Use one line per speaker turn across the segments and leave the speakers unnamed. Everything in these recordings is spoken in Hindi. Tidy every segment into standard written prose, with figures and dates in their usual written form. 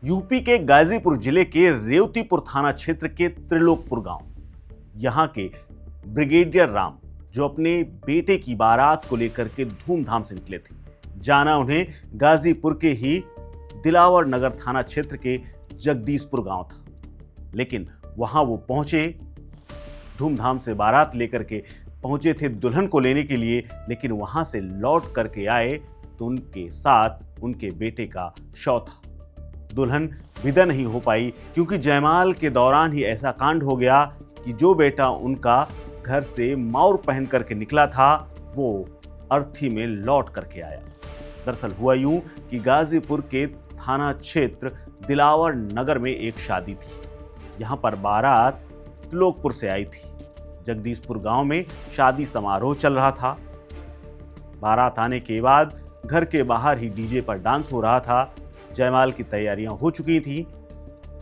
यूपी के गाजीपुर जिले के रेवतीपुर थाना क्षेत्र के त्रिलोकपुर गांव, यहां के ब्रिगेडियर राम जो अपने बेटे की बारात को लेकर के धूमधाम से निकले थे। जाना उन्हें गाजीपुर के ही दिलावर नगर थाना क्षेत्र के जगदीशपुर गांव था, लेकिन वहां वो पहुंचे, धूमधाम से बारात लेकर के पहुंचे थे दुल्हन को लेने के लिए, लेकिन वहां से लौट करके आए तो उनके साथ उनके बेटे का शव था। दुल्हन विदा नहीं हो पाई क्योंकि जयमाल के दौरान ही ऐसा कांड हो गया कि जो बेटा उनका घर से माउर पहन करके निकला था वो अर्थी में लौट करके आया। दरअसल हुआ यूं कि गाजीपुर के थाना क्षेत्र दिलावर नगर में एक शादी थी। यहां पर बारात त्रिलोकपुर से आई थी। जगदीशपुर गांव में शादी समारोह चल रहा था। बारात आने के बाद घर के बाहर ही डीजे पर डांस हो रहा था। जयमाल की तैयारियां हो चुकी थी।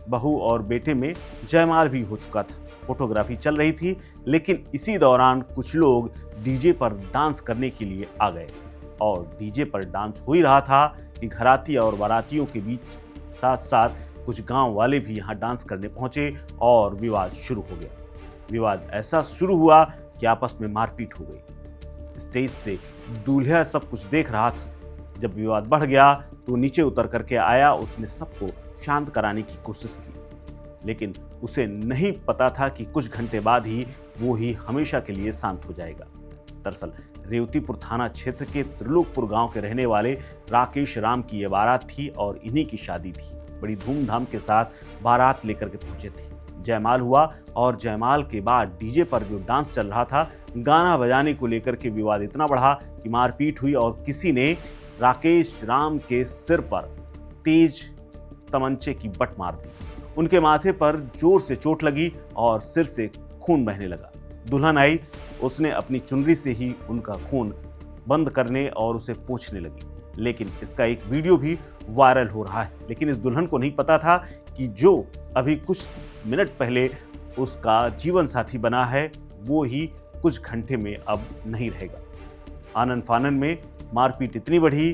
बहू और बेटे में जयमाल भी हो चुका था। फोटोग्राफी चल रही थी, लेकिन इसी दौरान कुछ लोग डीजे पर डांस करने के लिए आ गए और डीजे पर डांस हो ही रहा था कि घराती और बारातियों के बीच साथ साथ कुछ गांव वाले भी यहां डांस करने पहुंचे और विवाद शुरू हो गया। विवाद ऐसा शुरू हुआ कि आपस में मारपीट हो गई। स्टेज से दूल्हा सब कुछ देख रहा था। जब विवाद बढ़ गया तो नीचे उतर करके आया। उसने सबको शांत कराने की कोशिश की, लेकिन उसे नहीं पता था कि कुछ घंटे बाद ही वो ही हमेशा के लिए शांत हो जाएगा। दरअसल रेवतीपुर थाना क्षेत्र के त्रिलोकपुर गांव के रहने वाले राकेश राम की ये बारात थी और इन्हीं की शादी थी। बड़ी धूमधाम के साथ बारात लेकर के पहुंचे थे। जयमाल हुआ और जयमाल के बाद डीजे पर जो डांस चल रहा था, गाना बजाने को लेकर के विवाद इतना बढ़ा कि मारपीट हुई और किसी ने राकेश राम के सिर पर तेज तमंचे की बट मार दी। उनके माथे पर जोर से चोट लगी और सिर से खून बहने लगा। दुल्हन आई, उसने अपनी चुनरी से ही उनका खून बंद करने और उसे पोंछने लगी। लेकिन इसका एक वीडियो भी वायरल हो रहा है। लेकिन इस दुल्हन को नहीं पता था कि जो अभी कुछ मिनट पहले उसका जीवन साथी बना है वो ही कुछ घंटे में अब नहीं रहेगा। आनन फानन में मारपीट इतनी बढ़ी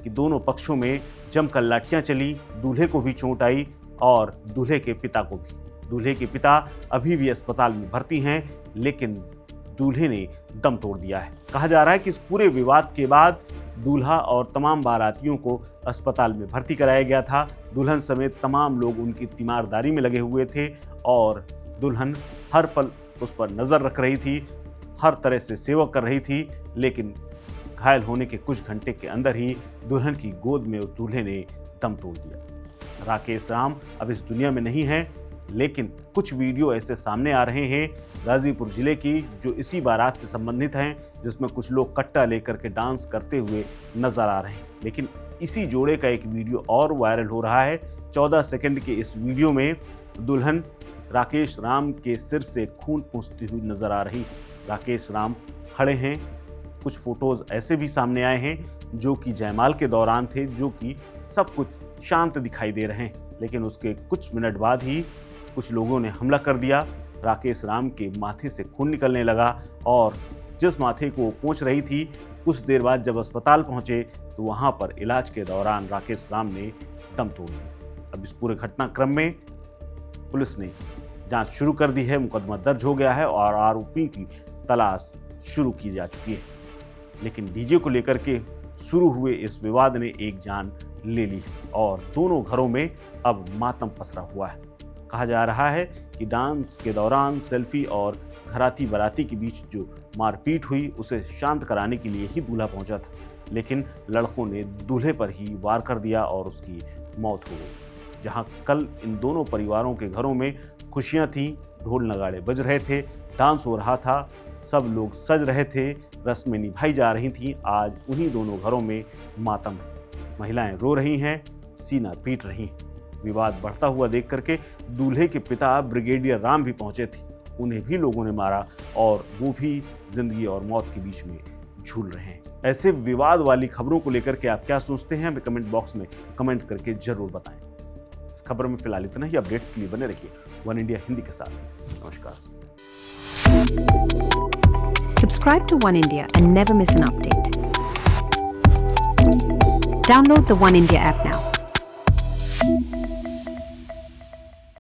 कि दोनों पक्षों में जमकर लाठियां चली। दूल्हे को भी चोट आई और दूल्हे के पिता को भी। दूल्हे के पिता अभी भी अस्पताल में भर्ती हैं, लेकिन दूल्हे ने दम तोड़ दिया है। कहा जा रहा है कि इस पूरे विवाद के बाद दूल्हा और तमाम बारातियों को अस्पताल में भर्ती कराया गया था। दुल्हन समेत तमाम लोग उनकी तीमारदारी में लगे हुए थे और दुल्हन हर पल उस पर नजर रख रही थी, हर तरह से सेवा कर रही थी। लेकिन घायल होने के कुछ घंटे के अंदर ही दुल्हन की गोद में उस दूल्हे ने दम तोड़ दिया। राकेश राम अब इस दुनिया में नहीं है, लेकिन कुछ वीडियो ऐसे सामने आ रहे हैं गाजीपुर जिले की जो इसी बारात से संबंधित हैं, जिसमें कुछ लोग कट्टा लेकर के डांस करते हुए नजर आ रहे हैं। लेकिन इसी जोड़े का एक वीडियो और वायरल हो रहा है। 14 सेकंड के इस वीडियो में दुल्हन राकेश राम के सिर से खून पोंछती हुई नजर आ रही। राकेश राम खड़े हैं। कुछ फोटोज ऐसे भी सामने आए हैं जो कि जयमाल के दौरान थे, जो कि सब कुछ शांत दिखाई दे रहे हैं। लेकिन उसके कुछ मिनट बाद ही कुछ लोगों ने हमला कर दिया। राकेश राम के माथे से खून निकलने लगा और जिस माथे को पोंछ रही थी, कुछ देर बाद जब अस्पताल पहुंचे तो वहां पर इलाज के दौरान राकेश राम ने दम तोड़ दिया। अब इस पूरे घटनाक्रम में पुलिस ने जांच शुरू कर दी है। मुकदमा दर्ज हो गया है और आरोपी की तलाश शुरू की जा चुकी है। लेकिन डीजे को लेकर के शुरू हुए इस विवाद ने एक जान ले ली और दोनों घरों में अब मातम पसरा हुआ है। कहा जा रहा है कि डांस के दौरान सेल्फी और घराती बाराती के बीच जो मारपीट हुई उसे शांत कराने के लिए ही दूल्हा पहुंचा था, लेकिन लड़कों ने दूल्हे पर ही वार कर दिया और उसकी मौत हो गई। जहां कल इन दोनों परिवारों के घरों में खुशियां थीं, ढोल नगाड़े बज रहे थे, डांस हो रहा था, सब लोग सज रहे थे, रस्में निभाई जा रही थीं, आज उन्हीं दोनों घरों में मातम है। महिलाएं रो रही हैं, सीना पीट रही हैं। विवाद बढ़ता हुआ देख करके दूल्हे के पिता ब्रिगेडियर राम भी पहुंचे थे। उन्हें भी लोगों ने मारा और वो भी जिंदगी और मौत के बीच में झूल रहे हैं। ऐसे विवाद वाली खबरों को लेकर के आप क्या सोचते हैं, हमें कमेंट बॉक्स में कमेंट करके जरूर बताएं। इस खबर में फिलहाल इतना ही। अपडेट्स के लिए बने रहिए वन इंडिया हिंदी के साथ। नमस्कार।
Subscribe to One India and never miss an update. Download the One India app now.